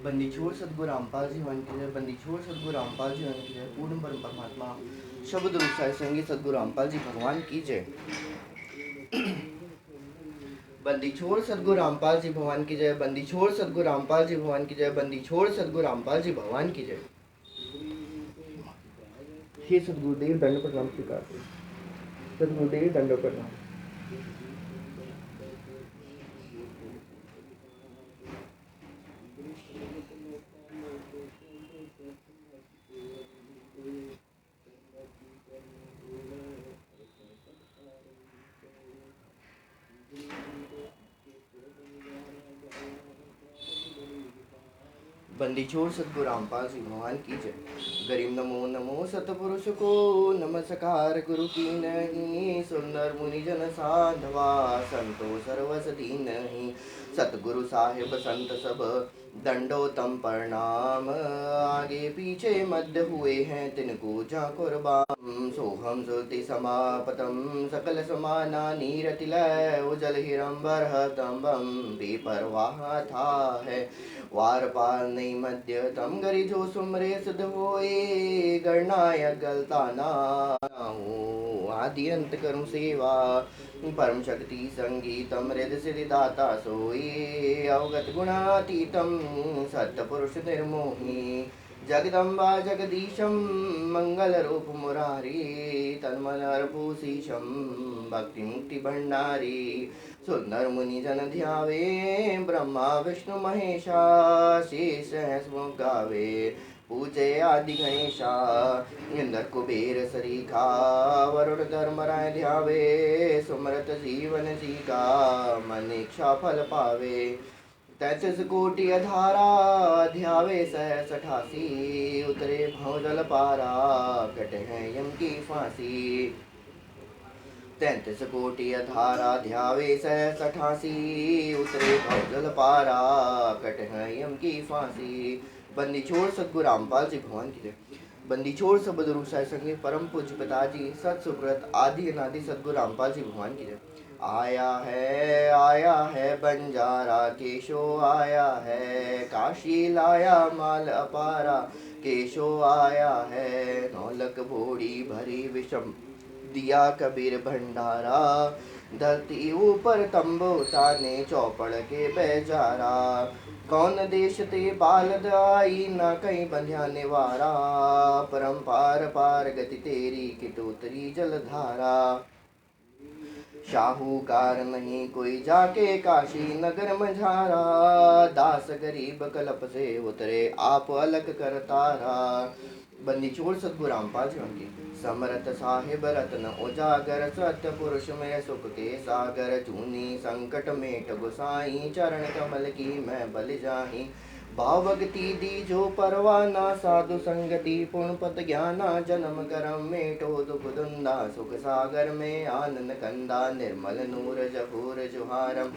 बंदी छोड़ सदगुरु रामपाल जी वन की जय। बंदी छोड़ सदगुरु रामपाल जी वन की जय। पूर्ण ब्रह्म परमात्मा शब्द रूप साई संगी सदगुरु रामपाल जी भगवान की जय। बंदी छोड़ सदगुरु रामपाल जी भगवान की जय। बंदी छोड़ सदगुरु रामपाल जी भगवान की जय। बंदी छोड़ सदगुरु रामपाल जी भगवान की जय। हे सदगुरुदेव दंड प्रणाम स्वीकार करें। सदगुरुदेव दंड प्रणाम। बंदी छोड़ सतगुरु रामपाल जी भगवान की जय। गरीब नमो नमो सतपुरुष को नमस्कार गुरु की नहीं। सुंदर मुनि जन साधवा संतो सर्वस दीनहि। सतगुरु साहिब संत सब दंडोतम प्रणाम। आगे पीछे मध्य हुए हैं तिनको जा कुर्बान। सोहम सुति समापतम सकल समाना नीरतिलय। उजल हिरंबर तंबम बेपरवाह था है। वार पार नहीं मध्य तम गरी जो सुमरे सिद्ध होए। गणनायक गलताना आदि अंत करूं सेवा। परम शक्ति संगीतम हृदय सिद्धि दाता सोई। अवगत गुणातीतम सत्य पुरुष निर्मोही। जगदम्बा जगदीशम मंगल रूप मुरारी। तन्मन अर्भूषीशम भक्ति मुक्ति भंडारी। सुंदर मुनि जन ध्यावे ब्रह्मा विष्णु महेशा। शेष मुख गावे पूजे आदि गणेशा। इंद्र कुबेर सरीखा वरुण धर्मराय ध्यावे। सुमरत जीवन जी का मन इच्छा फल पावे। 33 कोटि अधारा ध्यावे सहस 88। उतरे भव जल पारा कट है यम की फांसी। 33 कोटि अधारा ध्यावे सहस 88। उतरे भव जल पारा कट है यम की फांसी। बंदी छोड़ सतगुरु रामपाल जी भगवान की जय। बंदी छोड़ सब गुरु साई संगे परम पूज्य पिताजी सत सुब्रत आदि अनादि सतगुरु रामपाल जी भगवान की जय। आया है बंजारा केशो आया है। काशी लाया माल अपारा केशो आया है। नौलक भोड़ी भरी विषम दिया कबीर भंडारा। धरती ऊपर तंबू ताने चौपड़ के बेचारा। कौन देश ते बालद आई ना कहीं बंध्या निवारा। परम्पार पार गति तेरी किटोतरी जलधारा। शाहूकार नहीं कोई जाके काशी नगर मझारा। दास गरीब कलप से उतरे आप अलग कर तारा। बंदी छोड़ सतगुरु रामपाल जी उनकी। समरथ साहिब रत्न उजागर सत्य पुरुष में सुख के सागर। चूनी संकट मेट गुसाई चरण कमल की मैं बल जाही। भावगति दी जो परवाना साधु संगति पुण्य पत ज्ञाना। जन्म करम मेटो दुख दुंदा सुख सागर में आनंद कंदा। निर्मल नूर जहूर जुहारम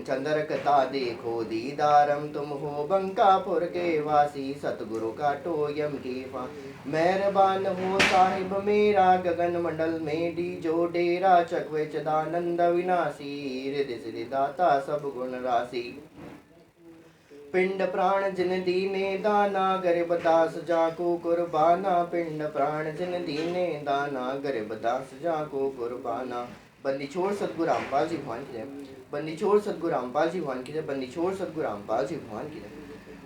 चंद्रकता देखो दीदारम। तुम हो बंकापुर के वासी सतगुरु का टोयम की फा। मेहरबान हो साहिब मेरा गगन मंडल में दीजो डेरा। चकवे चदानंद विनाशी हृदय सिद्धि दाता सब गुण राशि। पिंड प्राण जिन दीने दाना गरीब दास जाको कुर्बाना। पिंड प्राण जिन दीने दाना गरीब दास जाको कुर्बाना। बंदी छोड़ सतगुरु रामपाल जी भगवान की जय। बंदी छोड़ सतगुरु रामपाल जी भगवान की जय। बंदी छोड़ सतगुरु रामपाल जी भगवान की जय।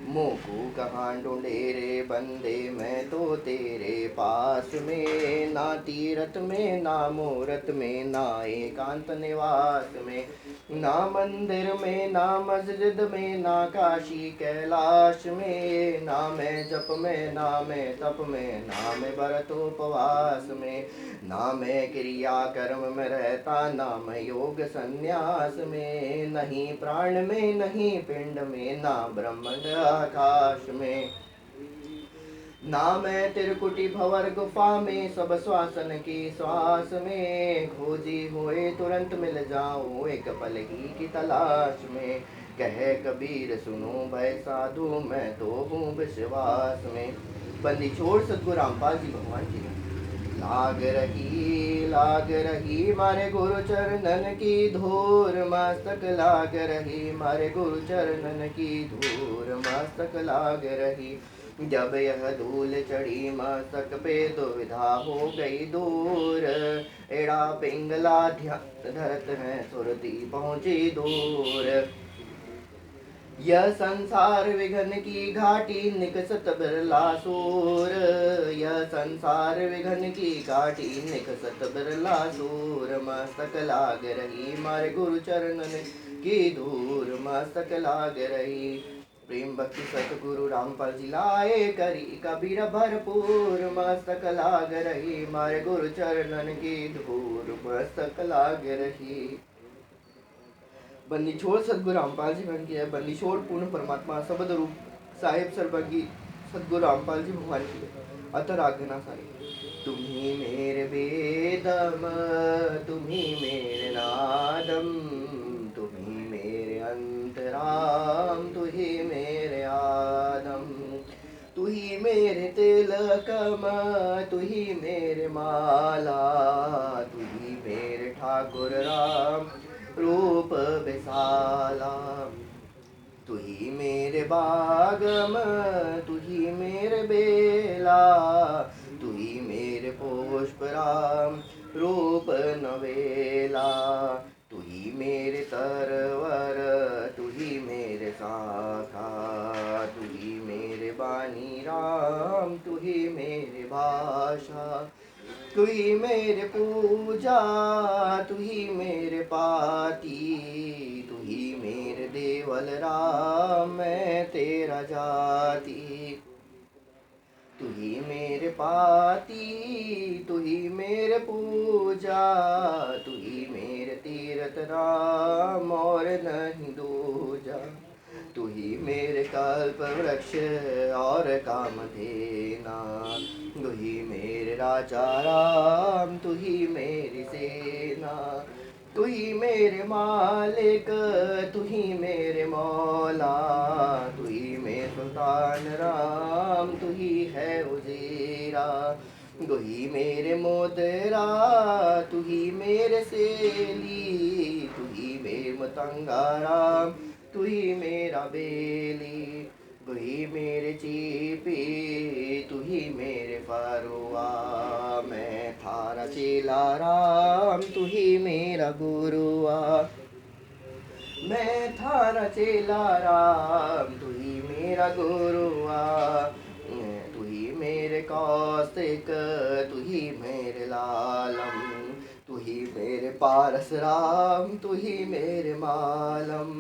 मोकू कहाँ ढूंढे रे बंदे मैं तो तेरे पास में। ना तीरथ में ना मूरत में ना एकांत निवास में। ना मंदिर में ना मस्जिद में ना काशी कैलाश में। ना मैं जप में ना मैं तप में ना मैं व्रत उपवास में। ना मैं क्रिया कर्म में रहता ना मैं योग संन्यास में। नहीं प्राण में नहीं पिंड में ना ब्रह्मांड आकाश में। ना मैं त्रिकुटी भवर गुफा में सब श्वासन की श्वास में। खोजी हुए तुरंत मिल जाऊं एक पल ही की तलाश में। कह कबीर सुनो भय साधु मैं तो हूँ विश्वास में। बंदी छोड़ सतगुरु रामपाल जी भगवान की। लाग रही मारे गुरु चरणन की धूर, मस्तक लाग रही मारे गुरु चरणन की धूर, मस्तक लाग रही। जब यह धूल चढ़ी मस्तक पे दुविधा हो गई दूर, एड़ा पिंगला ध्यान धरत है सुरती पहुंची दूर। यह संसार विघन की घाटी निकसत बिरला सूर, यह संसार विघन की घाटी निकसत बिरला सूर, मस्तक लाग रही मारे गुरु चरणन की धूर, मस्तक लाग रही। प्रेम भक्ति सतगुरु रामपाल जी लाए करी कबीर भरपूर, मस्तक लाग रही मारे गुरु चरणन की धूर, मस्तक लाग रही। बंदी छोड़ सतगुरु रामपाल जी बन गया, बंदी छोड़ पूर्ण परमात्मा शब्द रूप साहेब सर्वज्ञ सतगुरु रामपाल जी भगवान की अतर आज्ञा सारी। तुम्ही मेरे वेदम तुम्ही मेरे नादम, तुम्ही मेरे अंतराम तुही मेरे आदम, तुही मेरे तिलकम तुही मेरे माला, तुही मेरे ठाकुर राम रूप बेसाला, तुही मेरे बागम तुही मेरे बेला, तुही मेरे पुष्प राम रूप नवेला, तुही मेरे तरवर तुही मेरे शाखा, तुही मेरे बानी राम तुही मेरे भाषा, तुही मेरे पूजा तुही मेरे पाती, तुही मेरे देवल राम मैं तेरा जाति, तुही मेरे पाती तुही मेरे पूजा, तुही मेरे तीरथ राम और नहीं दूजा, तुही मेरे कल्प वृक्ष और काम देना, तुही मेरे राजा राम तुही मेरी सेना, तुही मेरे मालिक तुही मेरे मौला, तुही मेरे सुल्तान राम तुही है उजीरा, तुही मेरे मोदरा तुही मेरे सेली, तुही मेरे मतंगा राम तुही मेरा बेली, तुही मेरे चीपी तुही मेरे फरुआ, मैं थारा चेला राम तुही मेरा गुरुआ, मैं थारा चेला राम तुही मेरा गुरुआ, तुही मेरे कौशिक तुही मेरे लालम, तुही मेरे पारस राम तुही मेरे मालम,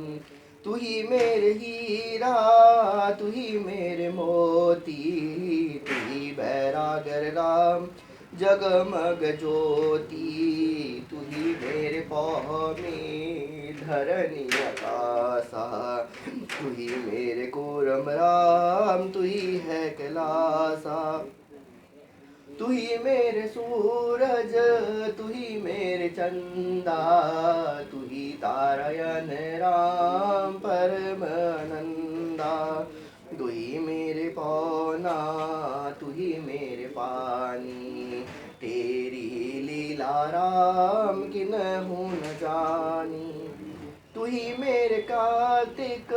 तुही मेरे हीरा तुही मेरे मोती, तुही बैरागर राम जगमग ज्योति, तुही मेरे पौमी धरनी आकाशा, तुही मेरे कूरम राम तुही है कैलासा, तुही मेरे सूरज तुही मेरे चंदा, तुही तारायण राम परमानंदा, तुही मेरे पौना तुही मेरे पानी, तेरी लीला राम किन्हु न जानी, तुही मेरे कार्तिक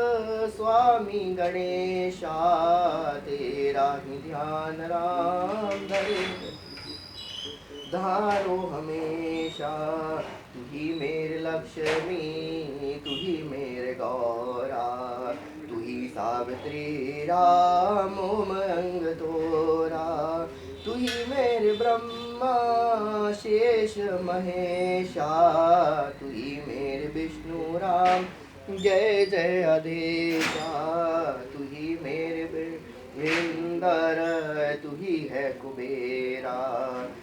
स्वामी गणेशा, तेरा ही ध्यान राम धरे धारो हमेशा, तुही मेरे लक्ष्मी तुही मेरे गौरा, तुही सावित्री राम उमंग तोरा, तुही मेरे ब्रह्मा शेष महेशा, तुही मेरे विष्णु राम जय जय आदेशा, तुही मेरे विंदर तुही है कुबेरा,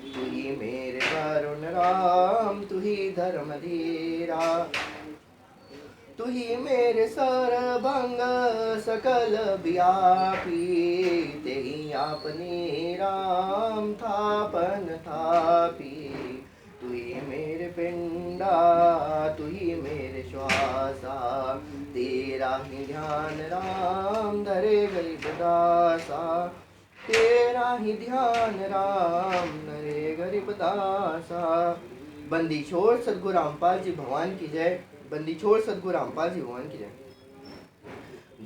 तुही मेरे वरुण राम तुही धर्म धीरा, तुही मेरे सरभंग सकल व्यापी, तेहि आपनी राम थापन थापी, तुही मेरे पिंडा तुही मेरे श्वासा, तेरा ही ध्यान राम धरे गरीब दासा, तेरा ही ध्यान राम नरे गरीब दासा। बंदी छोड़ सदगुरु रामपाल जी भगवान की जय। बंदी छोड़ सदगुरु रामपाल जी भगवान की जय।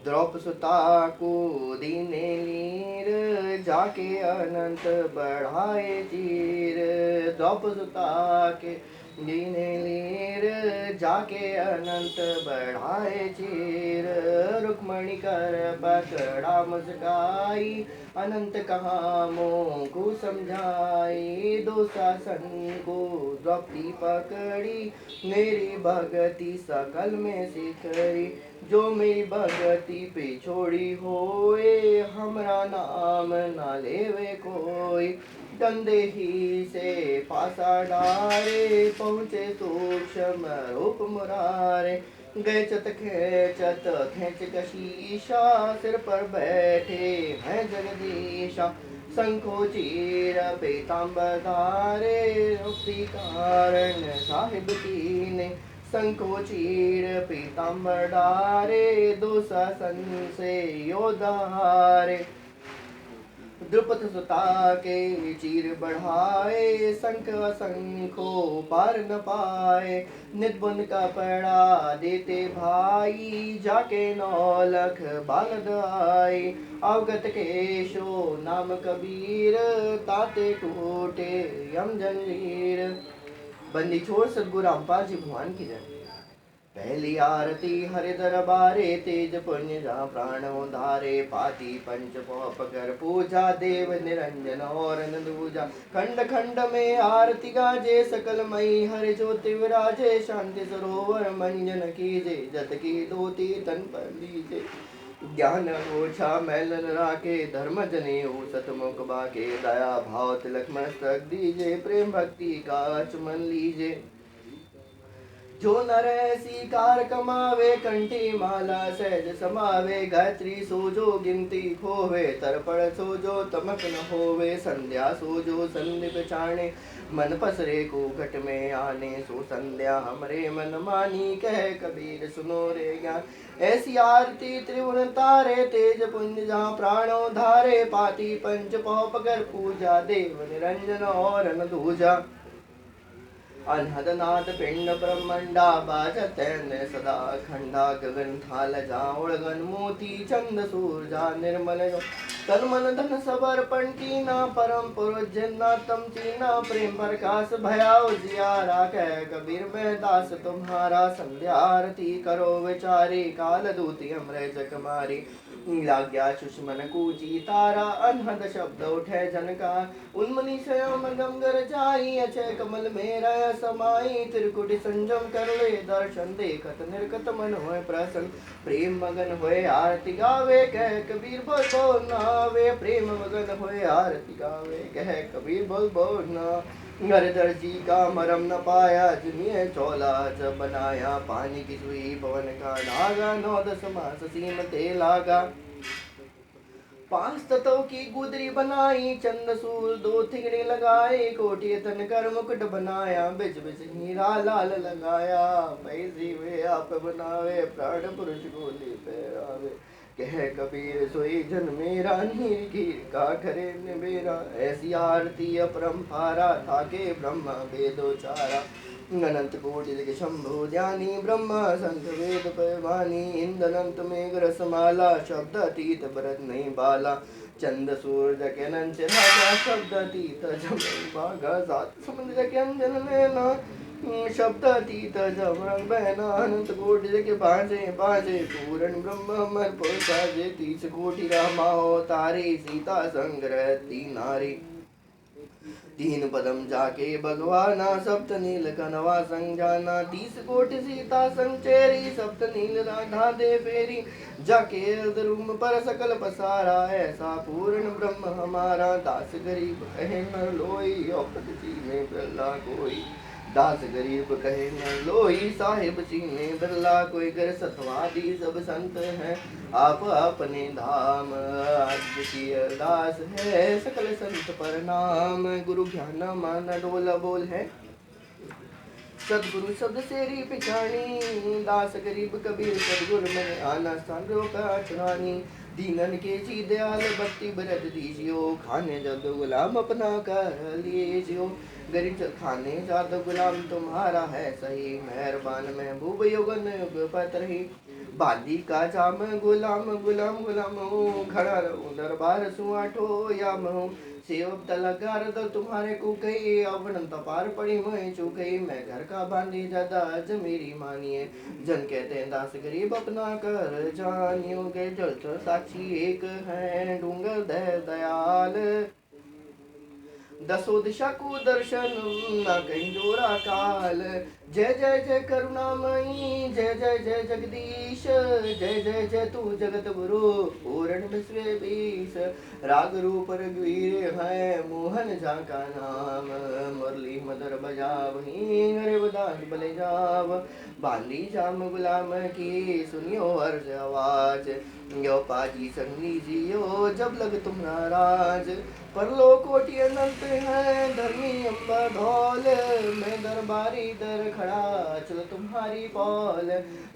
द्रौप सुता को दीने लीर जाके अनंत बढ़ाए चीर। द्रौप सुता के दीने लीर जाके अनंत बढ़ाए चीर। रुक्मणी कर पकड़ा मुस्काई अनंत कहा मोह को समझाई। दो शासन को द्रौपदी पकड़ी मेरी भगति सकल में सिखरी। जो मेरी भगति पे छोड़ी होए हमरा नाम ना लेवे कोई। डंडे ही से पासा डारे पहुँचे सूक्ष्म रूप मुरारे। गए चत खेच कशीशा सिर पर बैठे हैं जगदीशा। शंखो चीर पीताम्बर धारे मुक्ति कारण साहिब कीने। शंखो चीर पीताम्बर डारे दो शासन से योधारे। द्रुपद सुता के चीर बढ़ाए शंख शंखो पार न पाए। निद्बुन का पड़ा देते भाई जाके नौलख बालद आए। अवगत केशो नाम कबीर ताते टूटे यम जंजीर। बंदी छोड़ सदगुरु रामपाल जी भगवान की जय। पहली आरती हरि दरबारे तेज पुण्य जहाँ प्राण उधारे। पाती पंच पकर पूजा देव निरंजन और नंदूजा। खंड खंड में आरती गाजे सकल मई हरि ज्योति विराजे। शांति सरोवर मंजन कीजे जत की धोती तन पर लीजे। ज्ञान ओछा मैलन राखे धर्म जने हो सतमुख बाके। दया भाव तिलक मस्तक दीजे प्रेम भक्ति का चमन लीजे। जो नर ऐसी कार कमावे कंठी माला सहज समावे। गायत्री सो जो गिनती खोवे तर्पण सो जो तमक न होवे। संध्या सो जो संधि पहचाने मन पसरे को घट में आने। सो संध्या हमरे मन मानी कह कबीर सुनो रे ज्ञान। ऐसी आरती त्रिभुवन तारे तेज पुंज जहाँ प्राणों धारे। पाती पंच पकर पूजा देव निरंजन और न दूजा। अनहद नाद पिंड ब्रह्मंडा बाजत सदा खंडा। गगन थाल जावड़ गन मोती चंद सूरजा निर्मल। तन मन धन सब अर्पण कीना परम पुरुष जिन्ना तम चीना। प्रेम प्रकाश भयाओ जियारा कह कबीर मैं दास तुम्हारा। संध्या आरती करो विचारी काल दूती अमृत कुमारी। लाग्या सुषमन कूची तारा अनहद शब्द उठे जनका। उन्मनी स्वयं गम गर जाई अक्षय कमल मेरा समाई। त्रिकुटी संजम कर ले दर्शन देखत निर्कत मन होए प्रसन्न। प्रेम मगन होए आरती गावे कह कबीर बोल बोल नावे। प्रेम मगन होए आरती गावे कह कबीर बोल बोल ना। नरदर जी का मरम न पाया जिन्हें चौला जब बनाया। पानी की सुई पवन का नागा 9-10 मास सीम ते लागा। 5 तत्वों की गुदरी बनाई चंद सूल 2 थिगड़े लगाए। कोटि तन कर मुकुट बनाया बिच बिच हीरा लाल लगाया। पैसी वे आप बनावे प्राण पुरुष को ले पहरावे। कह कबीर सोई जन मेरा नीर कीर का करे निबेरा। ऐसी आरती अपरंपारा था के ब्रह्मा वेदोचारा। अनंत कोटि के शंभु ध्यानी ब्रह्मा संत वेद पैवानी। इंद्रनंत मेघ रसमाला शब्द अतीत भरत नहीं बाला। चंद सूर्य के नंच राजा शब्द अतीत जमन भागा। सात समुद्र के अंजन नैना शब्द अतीत जमन बहना। अनंत कोटि के बाजे बाजे पूर्ण ब्रह्म मर पोसाजे। 30 कोटि रामा तारे सीता संग्रह 3 नारी। 3 पदम जाके भगवाना सप्त नील कनवा संजाना। 30 कोटि सीता संचेरी सप्त नील राधा दे फेरी। जाके रूम पर सकल पसारा ऐसा पूर्ण ब्रह्म हमारा। दास गरीब कहे न लोई औपत में बिरला कोई। दास गरीब कहे न लोई साहिब चीने बिरला कोई। गर सतवादी सब संत हैं आप अपने धाम। अद्वितीय दास है सकल संत पर नाम। गुरु ज्ञान मान डोला बोल है सदगुरु शब्द सेरी पिछाणी। दास गरीब कबीर सदगुरु में आना स्थान रोका चुरानी। दीनन के जी दयाल भक्ति बरत दीजियो, खाने जब गुलाम अपना कर लीजियो। गरीब खाने जाद गुलाम तुम्हारा है सही, मेहरबान महबूब युगन युग पत रही। बांदी का जाम गुलाम गुलाम गुलाम हूँ, खड़ा रहूं दरबार सुआठो याम हूँ। सेवक तलगार दल तुम्हारे को कही, अवनन तपार पड़ी मैं चुकई। मैं घर का बांधी ज्यादा अज मेरी मानिए, जन कहते दास गरीब अपना कर जानियो। के जल साक्षी एक है डूंगर दयाल, दसो दिशा को दर्शन न कहीं जोरा काल। जय जय जय करुणामयी, जय जय जय जगदीश, जय जय जय तू जगत गुरु पूर्ण विश्वेश। राग रूप रघुवीर है मोहन जा का नाम, मुरली मदर बजावही हरे बदान बले जाव। बांदी जाम गुलाम की सुनियो अर्ज आवाज, यो पाजी संगी जियो जब लग तुम नाराज। परलो कोटि अनंत है धर्मी अम्बा धौल, मैं दरबारी दर खड़ा चल तुम्हारी पौल।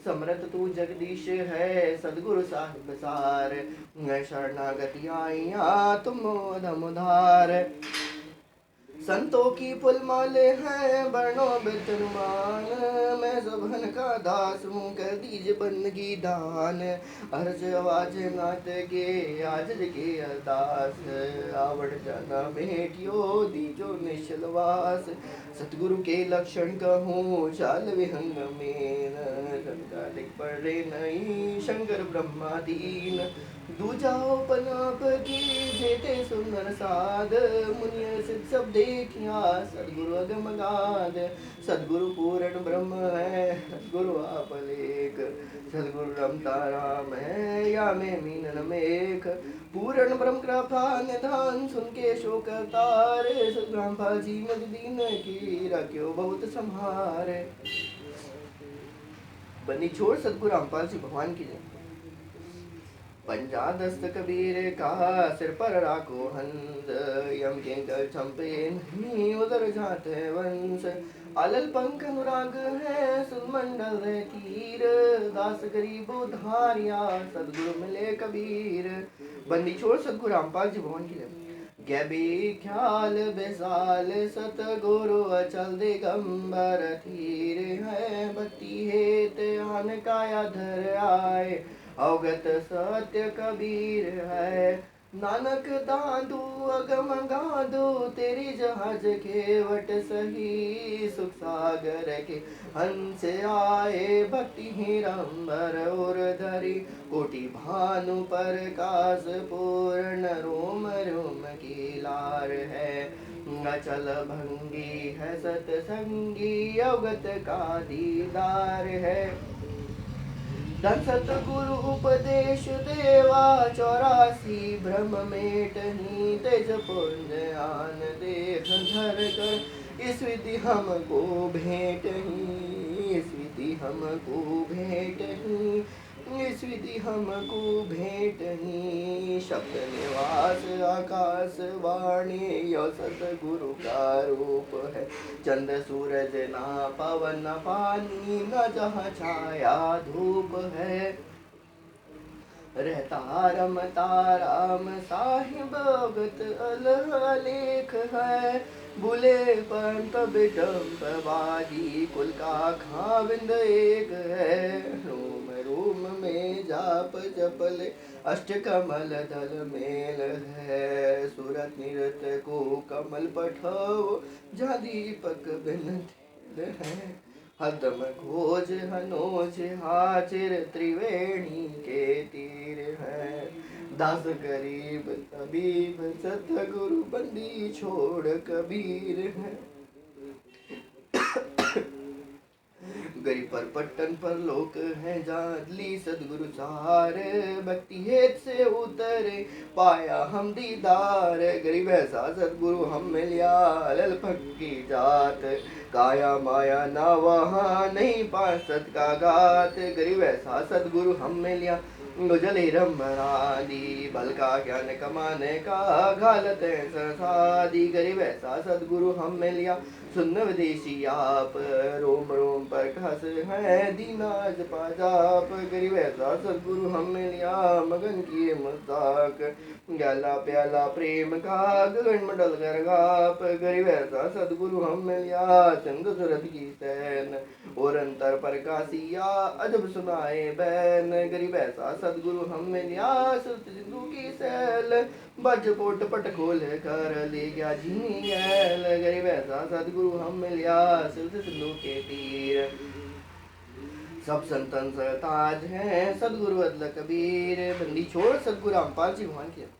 समरथ तू जगदीश है सदगुरु साहिब सार, मैं शरणागति आईया तुम धम उधार। संतों की पुलमाले हैं वर्णों बेतनुमान, मैं सबहन का दास हूँ कर दीजिए बंदगी दान। अर्ज आवाज नाथ के आज के अरदास, आवड़ जाना बेटियो दीजो निश्चलवास। सतगुरु के लक्षण कहूँ चाल विहंग में, संकालिक पड़े नहीं शंकर ब्रह्मादीन। दूजाओ पनाप की जेते सुंदर साध, मुनिय सिद्ध सब देखिया सदगुरु अगम गाध। सदगुरु पूर्ण ब्रह्म है सदगुरु आप लेख, सदगुरु रमता राम है या में मीनन मेख। पूर्ण ब्रह्म कृपा निधान सुन के शोक तारे, सदग्राम फाजी मज दीन की रख्यो बहुत संहारे। बनी छोड़ सदगुरु रामपाल जी भगवान की जय। पंजा दस्त कबीर का सिर पर राखो हंस, यम किंकर छंपे नहीं उधर जाते वंश। अलल पंख अनुराग है सुमंडल रे तीर, दास गरीब उधारिया सदगुरु मिले कबीर। बंदी छोड़ सदगुरु रामपाल जी भगवान की जय। गैबी ख्याल बेसाल सतगुरु अचल दिगंबर, धीर है भक्ति हेत आन काया धर आए। अवगत सत्य कबीर है नानक दादू अगम गादू, तेरी जहाज के वट सही सुख सागर के हंस आए। भक्ति हिरंबर और धरी कोटि भानु पर कास पूर्ण, रोम रोम की लार है अचल भंगी है सतसंगी, अवगत का दीदार है। धन सतगुरु उपदेश देवा 84 भ्रम मेटहि, तेज पुंज आन देह धर कर इस विधि हमको भेंटहि। इस विधि हमको भेंटहि, इस विधि हमको भेंटहि। शब्द निवास आकाश वाणी यो सतगुरु का रूप है। चंद सूरज ना पवन पानी, न जहाँ छाया धूप है। रहता रमता राम साहिब अवगत अलेख है। बुले पंत बिटम्ब वादी कुल का खाविंद एक है। रोम रोम में जाप जपले अष्ट कमल दल मेल है। सूरत निरत को कमल पठव जहाँ दीपक बिन तेल है। हदम खोज हनोज हाजिर त्रिवेणी के तीर है। दास गरीब तबीब सतगुरु बंदी छोड़ कबीर है। गरीब पर पट्टन पर लोक है जादली सदगुरु सार। भक्ति हेत से उतरे पाया हम दीदार। गरीब ऐसा सदगुरु हम मिलिया लल की जात। काया माया ना वहाँ नहीं पासत का गात। गरीब ऐसा सदगुरु हम मिलिया गुजले रमरादी बल का ज्ञान कमाने का घालत संसादी गरीब ऐसा सदगुरु हम में लिया सुन विदेशी आप रोम रोम पर खस है दीनाज पाजाप गरीब ऐसा सदगुरु हम में लिया मगन किए मजाक ग्याला प्याला प्रेम का गगन मंडल गर्गाप गरीब ऐसा सदगुरु हम में लिया चंद सुरत की सैन और अंतर पर कासिया अजब सुनाए बैन गरीब ऐसा सदगुरु हम में लिया सिंधु की सैल बज पोट पट खोल कर ले गया झीनी गैल गरीब ऐसा सदगुरु हम में लिया सिंधु के तीर सब संतन सरताज हैं सदगुरु अदल कबीर बंदी छोड़ सदगुरु रामपाल जी भगवान के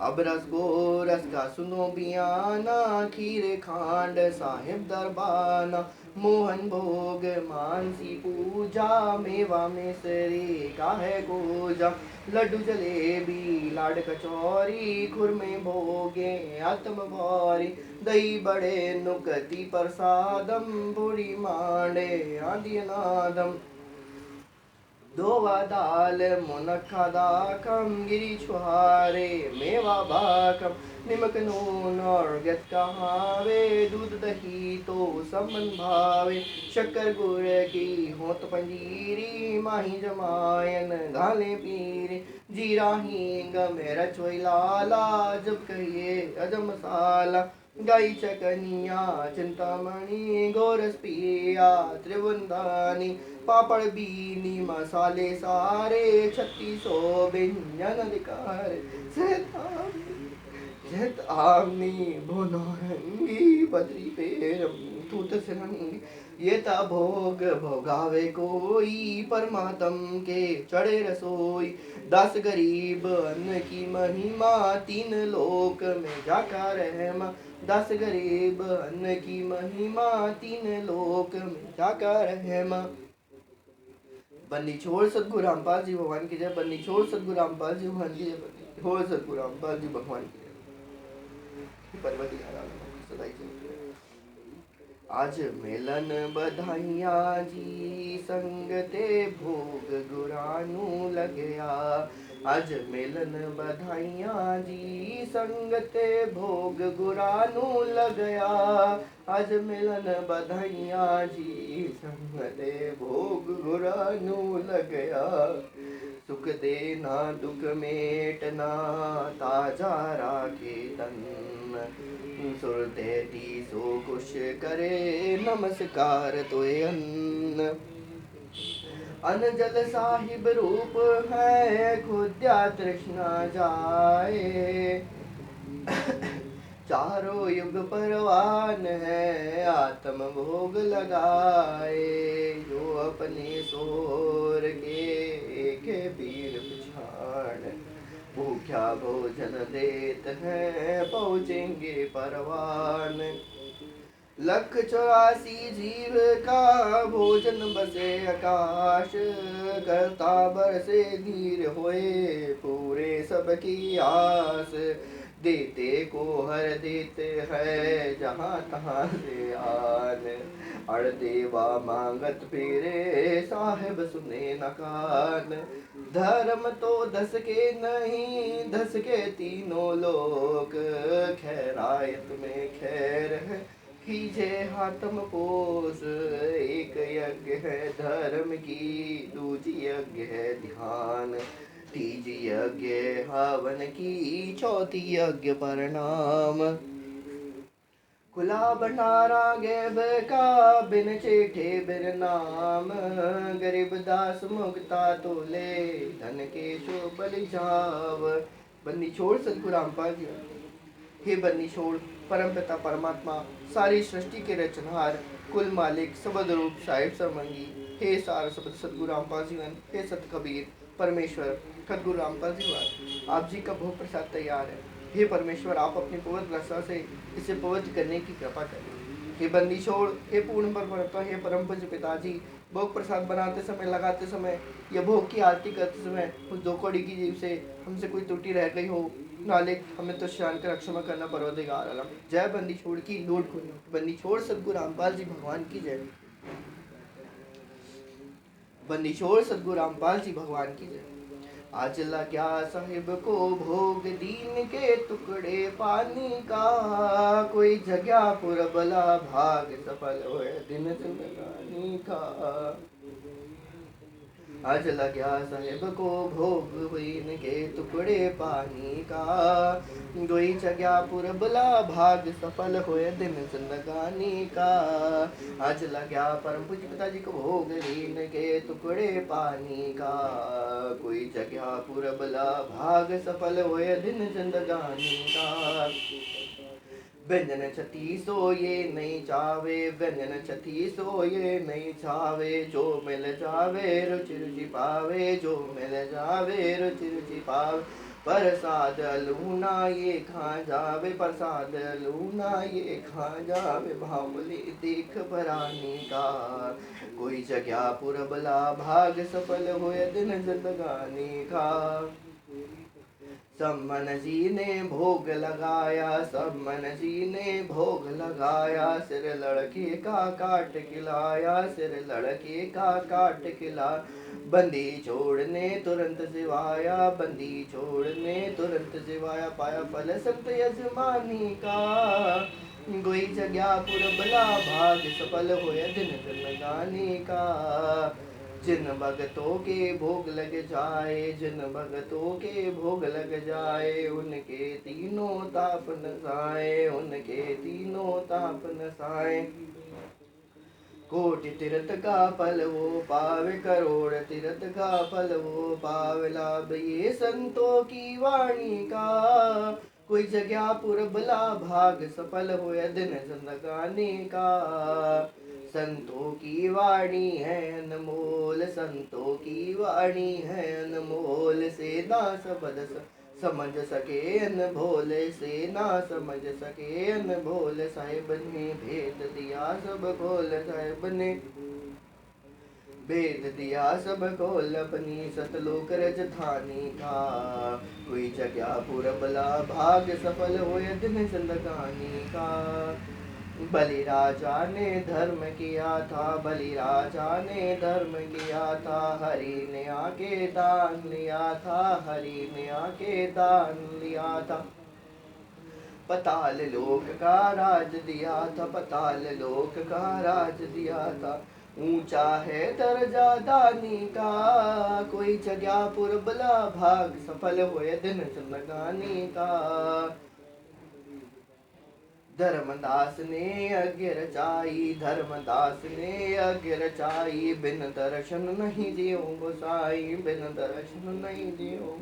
अब रस गो रस का सुनो बियाना खीर खांड साहिब दरबाना मोहन भोग मानसी पूजा मेवा मिसरी का है गोजा लड्डू जलेबी लाड कचौरी खुरमे भोगे आत्म भौरी दही बड़े नुकती प्रसादम बुरी मांडे आदि नादम दोवा दाल मुनक्खा दाकम गिरी छुहारे मेवा बाकम निमक नून और गत कहावे दूध दही तो समन भावे शक्कर गुड़ की होत पंजीरी माही जमायन घाले पीरे जीरा हींग मेरा चोई लाला जब कहिए अजम मसाला गाई चकनिया चिंतामणि गोरस पिया त्रिवंदानी पापड़ बीनी मसाले सारे 3600 व्यंजन अधिकार जत आमनी भोनरंगी बद्री पेरम तूत सिरंगी ये ता भोग भोगावे कोई परमात्म के चढ़े रसोई 10 गरीब अन्न की महिमा 3 लोक में जाका रहमा 10 गरीब अन्न की महिमा 3 लोक में जाका रहमा बन्नी छोड़ सदगुरु रामपाल जी भगवान की जय बन्नी छोड़ सदगुरु रामपाल जी भगवान की जय बन्नी छोड़ सदगुरु रामपाल जी भगवान की जय पर्वती सदाई आज मिलन बधाइया जी संगते भोग गुरानू लगया आज मिलन बधाइया जी संगते भोग गुरानू लगया आज मिलन बधाइया जी संगते भोग गुरानू लगया सुख देना दुख मेटना ताजा राखे तन सुरते सो कुश करे नमस्कार तोय अन्न अनजल साहिब रूप है खुद्या तृष्णा जाए चारों युग परवान है आत्म भोग लगाए जो अपने सोर के पीर पिछाड़ भूख्या भोजन देत है पहुँचेंगे परवान 184 जीव का भोजन बसे आकाश करता बरसे धीर होए पूरे सबकी आस देते को हर देते है जहाँ तहाँ से आन अड़ देवा मांगत फिरे साहेब सुने न कान धर्म तो धस के नहीं धस के तीनों लोग खैरायत में खैर है कीजे हाथम पोस एक यज्ञ है धर्म की दूजी यज्ञ है ध्यान तीजी यज्ञ हवन की चौथी यज्ञ परिणाम खुला भंडारा गैब का बिन चेठे बिन नाम गरीब दास मुक्ता तोले धन के शो बलि जाव बन्नी छोड़ सदगुरु रामपाल जी हे बन्नी छोड़ परम पिता परमात्मा सारी सृष्टि के रचनहार कुल मालिक सबद रूप साहिब सरमंगी हे सार सबद सदगुरु रामपाल जी हे सत कबीर परमेश्वर सदगुरु रामपाल जी आप जी का भोग प्रसाद तैयार है हे परमेश्वर आप अपनी पवित्र रसा से इसे पवित्र करने की कृपा करें हे बंदी छोड़ हे पूर्ण परमात्मा हे परम पूज्य पिताजी भोग प्रसाद बनाते समय लगाते समय या भोग की आरती करते समय उस धोखोड़ी की जीव से हमसे कोई त्रुटि रह गई हो नालिक हमें तो शान कर क्षमा करना परवरदिगार आलम जय बंदी छोड़ की लोड खुली बंदी छोड़ सदगुरु रामपाल जी भगवान की जय बंदी छोड़ सदगुरु रामपाल जी भगवान की जय आज लग्या साहिब को भोग दीन के टुकड़े पानी का, कोई जग्या पुरबला भाग सफल होए दिन जिंदगानी का। आज लग्या साहिब को भोग हुईन के टुकड़े पानी का, कोई जग्या पुरबला भाग सफल होए दिन जिंदगानी का। आज लग्या परम पूज्य पिताजी को भोग लीन के टुकड़े पानी का, कोई जग्या पुरबला भाग सफल होए दिन जिंदगानी का। व्यंजन छती सो ये नहीं चावे, व्यंजन छती सो ये नहीं चावे, जो मिल जावे रुचि रुचि पावे, जो मिल जावे रुचि रुचि पावे। प्रसाद लूना ये खा जावे, प्रसाद लूना ये खा जावे, भावली देख भरानी का। कोई जग्या पुरबला भाग सफल होए दिन जिंदगानी का। सम्मन जी ने भोग लगाया, सम्मन जी ने भोग लगाया, सिर लड़के का काट खिलाया, सिर लड़के का काट खिला। बंदी छोड़ने तुरंत सिवाया, बंदी छोड़ने तुरंत सिवाया, पाया फल संत यजमानी का। कोई जग्या पुरबला भाग सफल होए दिन जिंदगानी का। जिन भगतों के भोग लग जाए, जिन भगतों के भोग लग जाए, उनके तीनों ताप नसाए, उनके तीनों ताप नसाए। कोटि तीर्थ का फल वो पावे, करोड़ तीर्थ का फल वो पावे, लाभ ये संतों की वाणी का। कोई जग्या पुरबला भाग सफल होए दिन जिंदगानी का। संतों की वाणी है अनमोल, संतों की वाणी है अनमोल, से ना समझ सके अनभोल, से ना समझ सके अनभोल। साहिब ने भेद दिया सब खोल, साहिब ने भेद दिया सब खोल, अपनी सतलोक रजधानी का। कोई जग्या पुरबला भाग सफल होए दिन जिंदगानी का। बलि राजा ने धर्म किया था, बलि राजा ने धर्म किया था, हरि ने आके दान लिया था, हरि ने आके दान लिया था। पताल लोक का राज दिया था, पताल लोक का राज दिया था। ऊंचा है दर्जा दानी का, कोई जग्या पुरबला भाग सफल होए दिन जिंदगानी का। धर्मदास ने यज्ञ रचाई, धर्मदास ने यज्ञ रचाई, बिन दर्शन नहीं जियो गोसाई, बिन दर्शन नहीं जियो।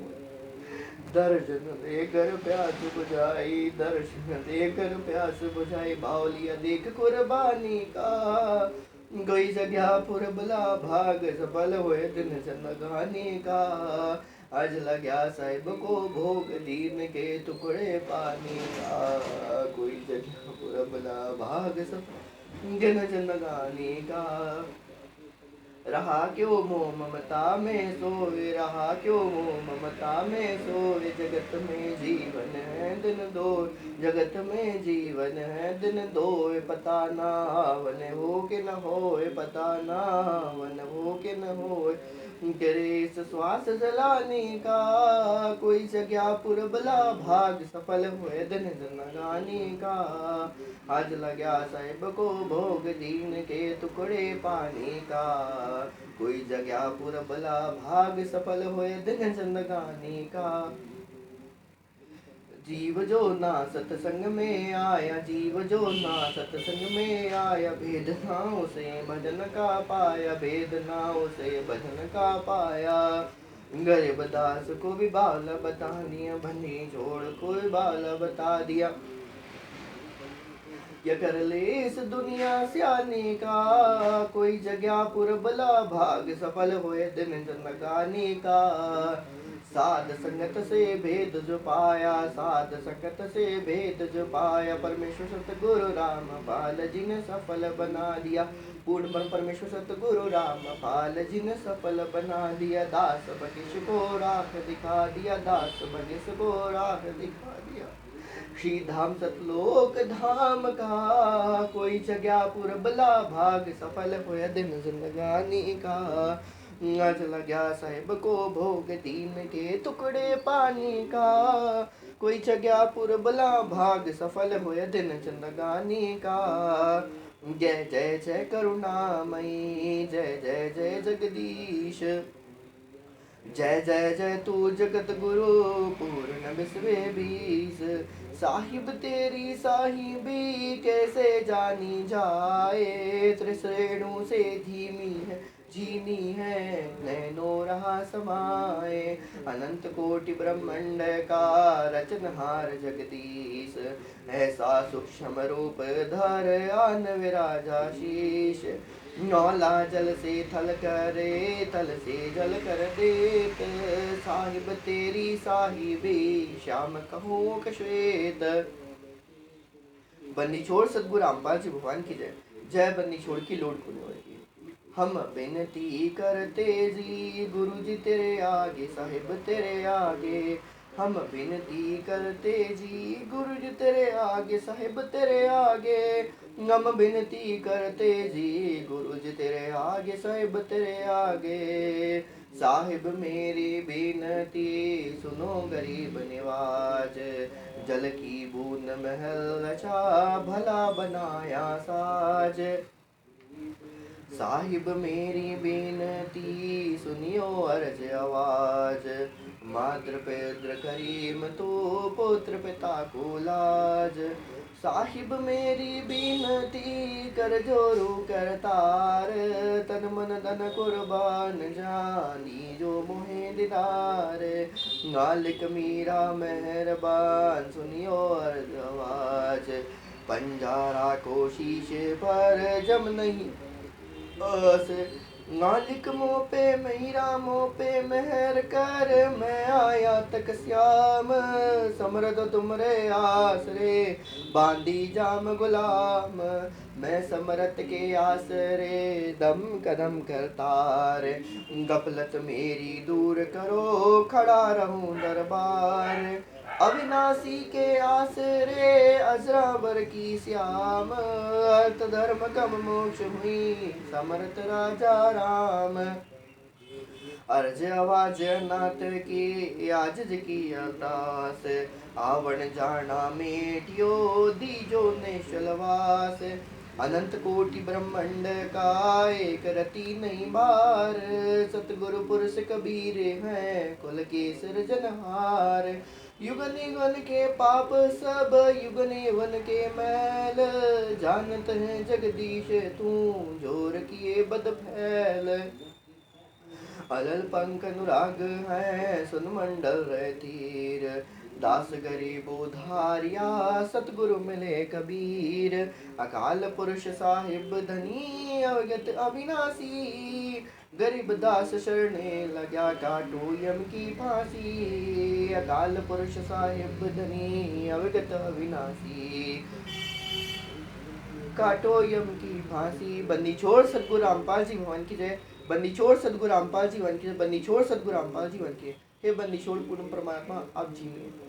दर्शन देकर प्यास बुझाई, दर्शन देकर प्यास बुझाई, बावलिया देख कुर्बानी का। कोई जग्या पुरबला भाग सफल हुए दिन जिंदगानी का। आज लग्या साहिब को भोग दीन के टुकड़े पानी का। कोई जग्या पुरबला भाग सफल दिन जिंदगानी का। रहा क्यों मोह ममता में सोए, रहा क्यों मोह ममता में सोए, जगत में जीवन है दिन दो, जगत में जीवन है दिन दो। पता ना वन हो के न होए, पता ना वन हो के न होए, तेरे इस श्वास जलाने का। कोई जग्या पुरबला भाग सफल हुए दिन जिंदगानी का। आज लग्या साहिब को भोग दीन के टुकड़े पानी का। कोई जग्या पुरबला भाग सफल हुए दिन जिंदगानी का। जीव जो ना सत्संग में आया, जीव जो ना सत्संग में आया, भेद नाव से भजन का पाया, भेद नाव से भजन का पाया। गरीब दास को भी बाल बता दिया, बंदी छोड़ को भी बाल बता दिया। क्या कर ले इस दुनिया से आने का। कोई जग्या पुरबला भाग सफल हुए दिन जिंदगानी का। साध संगत से भेद जो पाया, साध संगत से भेद जो पाया, परमेश्वर सतगुरु राम पाल जी ने सफल बना दिया। पूर्ण ब्रह्म परमेश्वर सतगुरु राम पाल जी ने सफल बना दिया। दास बगिश को राह दिखा दिया, दास बगिश को राह दिखा दिया। श्री धाम सतलोक धाम का। कोई जग्या पुरबला भाग सफल हुए दिन जिंदगानी का। आज लग्या साहिब को भोग दीन के टुकड़े पानी का। कोई जग्या पुरबला भाग सफल होय दिन चंदगानी का। जय जय जय करुणामयी जय जय जय जगदीश। जय जय जय तू जगत गुरु पूर्ण विश्व बीस। साहिब तेरी साहिबी कैसे जानी जाए। त्रिश्रेणु से धीमी है जीनी है नैनो रहा समाए। अनंत कोटि ब्रह्मांड का रचनहार जगदीश। ऐसा सूक्ष्म रूप धर आन विराजा शीश। नौला जल से थल करे थल से जल कर देत। साहिब तेरी साहिबी श्याम कहूँ कश्वेत। बन्नी छोड़ सतगुरु रामपाल जी भगवान की जय। जय बन्नी छोड़ की लोड खुले की। हम विनती करते जी गुरु जी तेरे आगे साहिब तेरे आगे। हम विनती करते जी गुरु जी तेरे आगे साहिब तेरे आगे। हम विनती करते जी गुरु जी तेरे आगे साहिब तेरे आगे। साहिब मेरी विनती सुनो गरीब निवाज। जल की बूंद महल रचा भला बनाया साज। साहिब मेरी बेनती सुनियो अर्ज आवाज। मातृ पितृ करीम तो पुत्र पिता को लाज। साहिब मेरी बिनती कर जोरू करतार। तन मन धन कुर्बान जानी जो मोहे दीदार। मालिक मीरा मेहरबान सुनियो अर्ज आवाज। पंजारा को शीशे पर जम नहीं बस। मालिक मोह पे मेरा मोह पे मेहर कर। मैं आया तक श्याम समरद तुमरे आसरे। बांधी जाम गुलाम मैं समरत के आसरे। दम कदम करतार गफलत मेरी दूर करो। खड़ा रहूं दरबार अविनाशी के आसरे। अजरावर की श्याम अर्थ धर्म कम मोक्ष हुई समर्थ राजा राम। अर्ज आवाज नाथ की आजिज की अरदास। आवण जाना मेटियो दीजो निश्चलवास। अनंत कोटि ब्रह्मांड का एक रति नहीं बार। सतगुरु पुरुष कबीर हैं कुल के सृजनहार। युगन युगन के पाप सब युगन युगन के मैल। जानत है जगदीश तू जोर किए बद फैल। अलल पंख अनुराग है सुन मंडल रहतीर। दास गरीब उधारिया सतगुरु मिले कबीर। अकाल पुरुष साहिब धनी अवगत अविनाशी। गरीब दास शरणे लग्या काटो यम की फांसी। अकाल पुरुष साहिब धनी अवगत अविनाशी। काटो यम की फांसी। बंदी छोड़ सतगुरु रामपाल जी भगवान की जय। बंदी छोड़ सतगुरु रामपाल जी भगवान की जय। बंदी छोड़ सतगुरु रामपाल जी भगवान की। हे बंदी छोड़ पूर्ण परमात्मा आप जी में।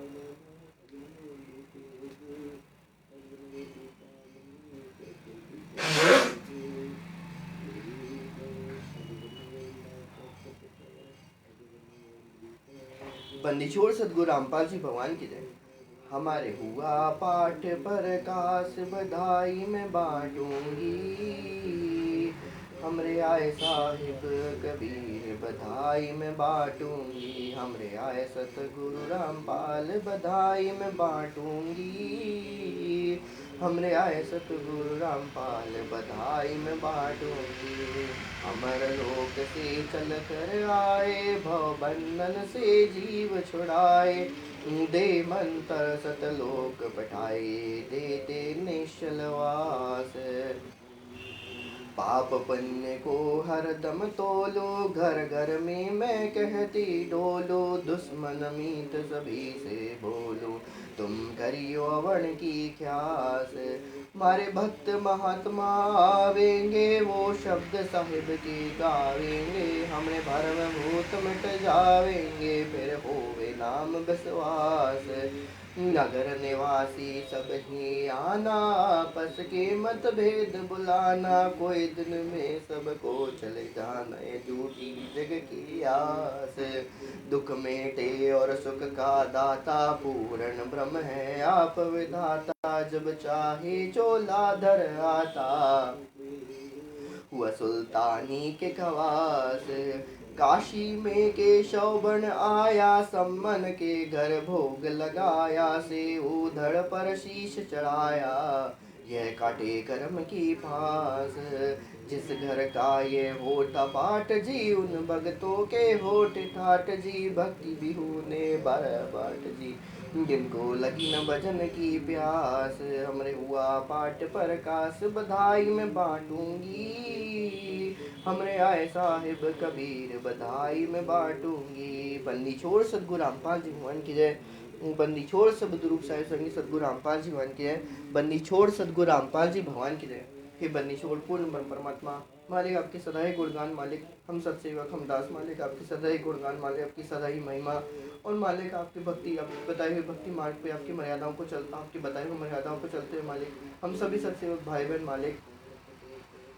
बंदी छोड़ सतगुरु रामपाल जी भगवान की जय। हमारे हुआ पाठ पर काश बधाई में बांटूंगी। हमरे आए साहिब कबीर बधाई में बांटूंगी। हमरे आए सतगुरु रामपाल बधाई में बांटूंगी। हमरे आए सतगुरु रामपाल बधाई में बांटूंगी। अमर लोक से चल कर आए भव बंधन से जीव छुड़ाए। दे मंत्र सतलोक पठाए देते निश्चलवास। पाप पुण्य को हरदम तोलो घर घर में मैं कहती डोलो। दुश्मन मीत सभी से बोलो तुम करियो अवण की ख्यास। मारे भक्त महात्मा आवेंगे वो शब्द साहिब की गावेंगे। हमरे भरम भूत मिट जावेंगे फिर होवे नाम बसवास। नगर निवासी सब ही आना, आपस के मतभेद बुलाना, कोई दिन में सबको चले जाना, ये झूठी जग की आस। दुख मेटे और सुख का दाता, पूर्ण ब्रह्म है आप विधाता, जब चाहे चोला धर आता, हुआ सुल्तानी के खवास। काशी में केशव बन आया, सम्मन के घर भोग लगाया, से उधड़ पर शीश चढ़ाया, यह काटे कर्म की फांस। जिस घर का ये होता पाठ जी, उन भगतों के होठ ठाठ जी, भक्ति बिहूने बार बाट जी, जिनको लगी न भजन की प्यास। हमरे हुआ पाठ पर कास, बधाई में बांटूंगी, हमरे आए साहिब कबीर बधाई में बांटूंगी। बंदी छोड़ सतगुरु रामपाल जी भगवान की जय। बंदी छोड़ सब रूप साहिब संगी सतगुरु रामपाल जी भगवान की जय। बंदी छोड़ सतगुरु रामपाल जी भगवान की जय। हे बंदी छोड़ पूर्ण ब्रह्म परमात्मा मालिक, आपके सदाई गुणगान मालिक, हम सत्सेवक हम दास मालिक, आपकी सदाई गुणगान मालिक, आपकी सदाई महिमा। और मालिक आपकी भक्ति, आपके बताए हुए भक्ति मार्ग पे आपकी मर्यादाओं को चलता, आपकी बताए हुए मर्यादाओं को चलते हुए मालिक, हम सभी सत्सेवक भाई बहन मालिक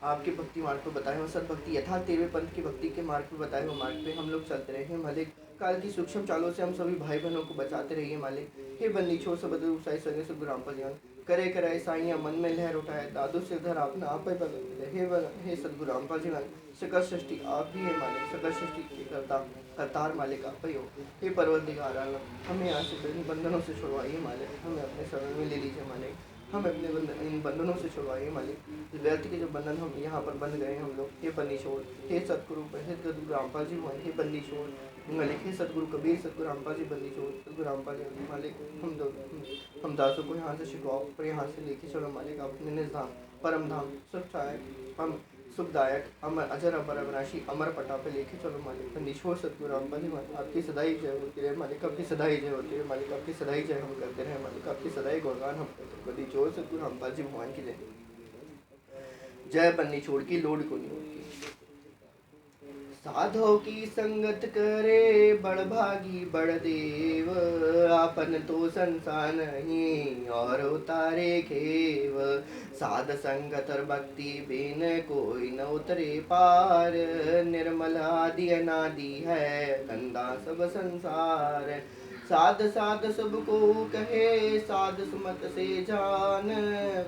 आपके भक्ति मार्ग पर बताए हुए सद भक्ति यथा तेरे पंथ की भक्ति के मार्ग पर बताए हुए मार्ग पे हम लोग चलते रहे मालिक। काल की सूक्ष्म चालों से हम सभी भाई बहनों को बचाते रहिए मालिक। हे बंदी छोड़ सब बदल साई संगे सतगुरु रामपाल जीवन करे कराए साइया मन में लहर उठाए, दादू से उधर आपने आप ही बदल। हे सतगुरु रामपाल जीवन सकल सृष्टि आप ही है मालिक, सकल सृष्टि के करता करतार मालिक आप ही हो। हे परवरदिगार आलम, हमें यहाँ से बंधनों से छुड़वाइए मालिक, हमें अपने शरण में ले लीजिए मालिक, हम अपने इन बंधनों से छुड़वाइए मालिक। व्यर्थ के जो बंधन हम यहाँ पर बंध गए हम लोग, हे बंदी छोड़, हे सतगुरु हे सतगुरु रामपाल जी हे बंदी छोड़ मालिक, हे सतगुरु कबीर सतगुरु रामपाल जी बंदी छोड़, सतगुरु रामपाल जी मालिक हम दासों को यहाँ से छिटवाओ पर यहाँ से लेके चलो मालिक, अपने निज धाम परम धाम सुखदायक हम सुखदायक अमर अजर अमर अविनाशी अमर पटा पे लेके चलो मालिक। बंदी छोड़ सतगुरु रामपाल जी आपकी सदाई जय होती रहे मालिक, आपकी सदाई जय होती रहे मालिक, आपकी सदाई जय हम करते रहे मालिक, आपकी सदाई गुणगान हम करते रहे। बंदी छोड़ सतगुरु रामपाल जी भगवान की जय। जय बन्नी छोड़ की लोड को नहीं। साधो की संगत करे बड़ भागी बड़ देव, आपन तो संसार नहीं और उतारे खेव। साध संगत और भक्ति बिन कोई न उतरे पार, निर्मल आदि अनादि है कंदा सब संसार। साध साध सबको कहे साध सुमत से जान,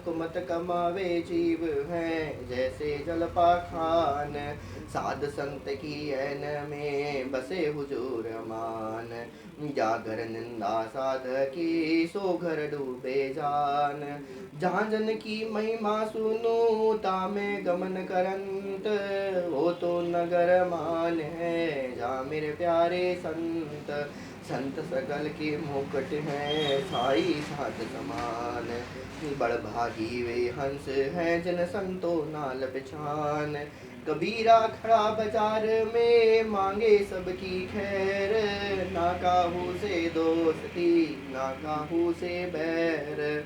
कुमत कमावे जीव हैं जैसे जल पाखान। साध संत की ऐन में बसे हुजूर अमान, जागर निंदा साध की सो घर डूबे जान। जहाँ जन की महिमा सुनो तामे गमन करंत, वो तो नगर मान है जहाँ मेरे प्यारे संत। संत सकल के मुकुट हैं साई साध समान, बड़ भागी वे हंस हैं जिन संतो नाल बिछान। कबीरा खड़ा बाजार में मांगे सबकी खैर, ना काहू से दोस्ती ना काहू से बैर।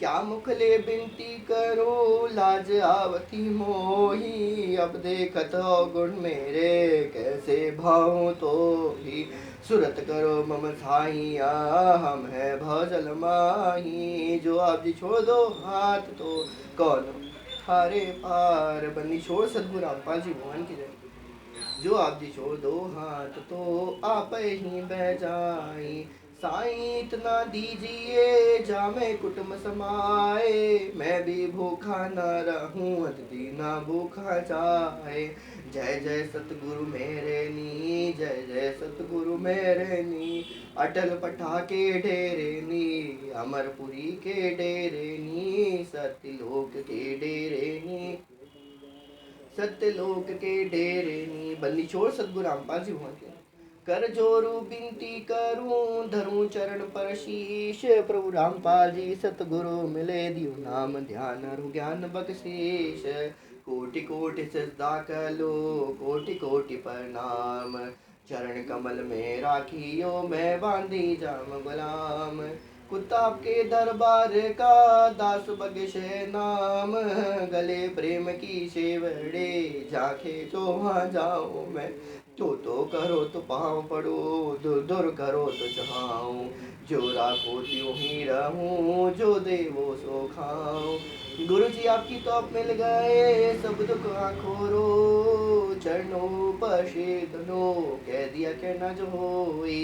क्या मुखले बिनती करो लाज आवती मोही, अब देखत हो गुण मेरे कैसे भाऊं तो ही। सुरत करो मम साइया हम है भजल माही, जो आप जी छोड़ दो हाथ तो कौन हारे पार। बन्नी छोड़ सतगुरु रामपाल जी भगवान की जय। जो आप जी छोड़ दो हाथ तो आप ही बह जाई, साईं इतना दीजिए जामे कुटुम समाए। मैं भी भूखा न रहूं अति ना भूखा जाए। जय जय सतगुरु मेरे नी, जय जय सतगुरु मेरे नी। अटल पठा के डेरे नी, अमरपुरी के डेरे नी, सत्यलोक के डेरे नी, सत्यलोक के डेरे नी। बन्नी छोड़ सतगुरु रामपाल जी भगवान के कर जोरू बिनती करूं धरूं चरण पर शीश। प्रभु रामपाल जी सतगुरु मिले दियो नाम ध्यान रु ज्ञान बख्शीश। कोटि कोटि सजदा कलो कोटि कोटि प्रणाम, चरण कमल में राखियो मैं बांधी जाम गुलाम। कुताब के दरबार का दास बगिश नाम, गले प्रेम की शेवड़े झांके तो वहाँ जाऊँ मैं। तो करो तो पाँव पड़ो, दूर दूर करो तो चढ़ाऊं, जो राखो त्यों ही रहूं, जो देवो सो खाऊं। गुरु जी आपकी तो आप मिल गए, सब दुख आखोरो, चरणों पर शीतनो, कह दिया कहना जो होई।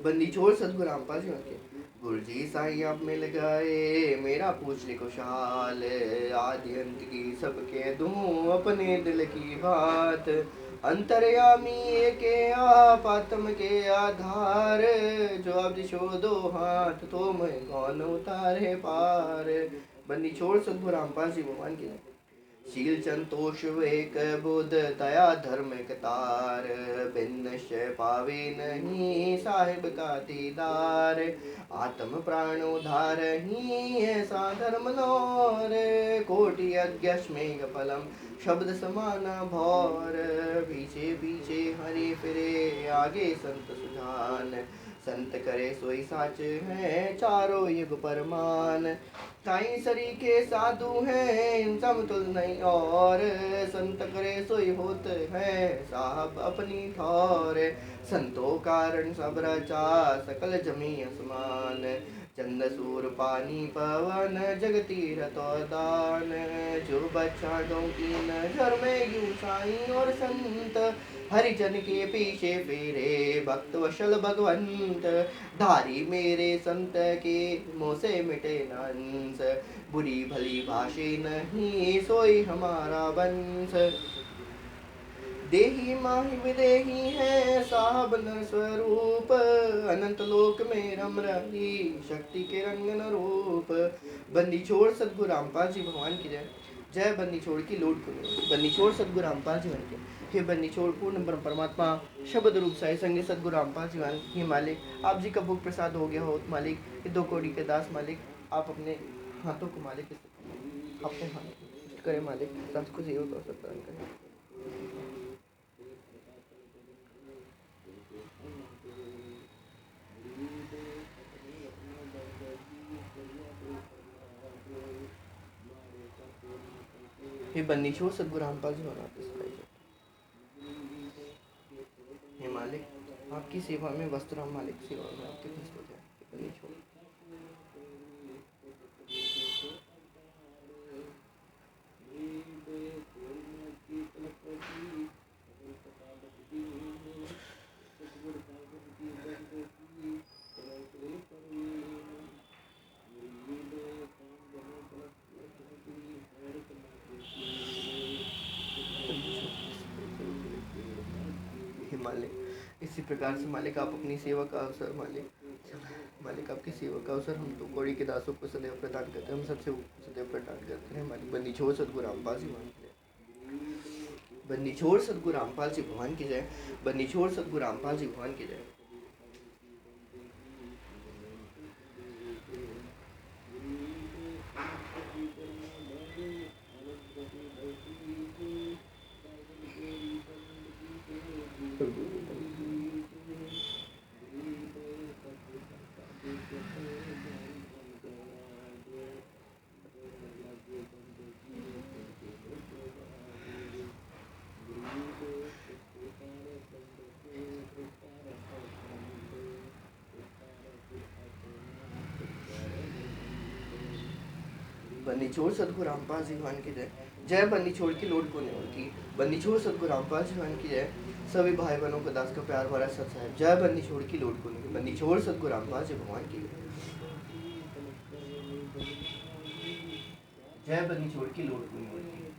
बंदी छोड़ सतगुरु रामपाल जी के। गुरु जी साईं आप मिल गए, मेरा पूछ ले खुशहाल, आदि अंत की सब कह दूं, अपने दिल की बात। अंतर्यामी एके आप, आत्म के आधार, जो आप दिशो दो हाथ, तो मैं कौन उतारे पार। बंदी छोड़ सतगुरु रामपाल जी भगवान की। शील संतोष विवेक बुध दया धर्म कतार, बिन निश्चय पावे नहीं, साहिब का दीदार। आत्म प्राण उधार ही ऐसा धर्म नौर, कोटि यज्ञ स्मेघ फलम, शब्द समाना भौर। पीछे पीछे हरि फिरे, आगे संत सुजान, संत करे सोई साच है, चारों युग परमान। साई सरी के साधु हैं, इन समतुल नहीं और, संत करे सोई होत है, साहब अपनी ठौर। संतो कारण सब रचा, सकल जमी आसमान, चंद सूर पानी पवन, जगती रतो दान। जो बच्चा गौ की नजर में यूं साई और संत, हरिजन के पीछे फेरे, भक्त वशल भगवंत। धारी मेरे संत के, मुँह से मिटे नंस, बुरी भली भाषे नहीं, सोई हमारा वंश। देही माही विदेही है, साहब नर स्वरूप, अनंत लोक में रम रही, शक्ति के रंगन रूप। बंदी छोड़ सतगुरु रामपाल जी भगवान की जय। जय बंदी छोड़ की लोट को। बंदी छोड़ सतगुरु रामपाल जी के। हे बंदी छोड़ पूर्ण ब्रह्म परमात्मा शब्द रूप साई संगे सतगुरु रामपाल जी हे मालिक, आप जी का भोग प्रसाद हो गया हो मालिक, ये 2 कौड़ी के दास मालिक, आप अपने हाथों को मालिक अपने हाथ करें मालिक, सांस को जीव तो प्रदान करें। हे बंदी छोड़ सतगुरु रामपाल जी हे मालिक, आपकी सेवा में वस्त्र हम मालिक सेवा में आपके भक्त हो जाए। बंदी छोड़ मालिक, इसी प्रकार से मालिक आप अपनी सेवा का अवसर मालिक आपकी सेवा का अवसर हम 2 कौड़ी के दासों को सदैव प्रदान करते हैं, हम सबसे सदैव प्रदान करते हैं मालिक। बंदी छोड़ सतगुरु रामपाल जी भगवान की जय। बंदी छोड़ सतगुरु रामपाल जी भगवान की जय। बंदी छोड़ सतगुरु रामपाल जी भगवान की जय। बंदी छोड़ सतगुरु रामपाल जी भगवान की जय। जय बंदी छोड़ की लोट को नहीं की। बंदी छोड़ सतगुरु रामपाल जी भगवान की जय। सभी भाई बहनों को दास का प्यार भरा सत साहेब। जय बंदी छोड़ की लोट को नहीं। बंदी छोड़ सतगुरु रामपाल जी भगवान की जय। बंदी छोड़ की लोट को नहीं।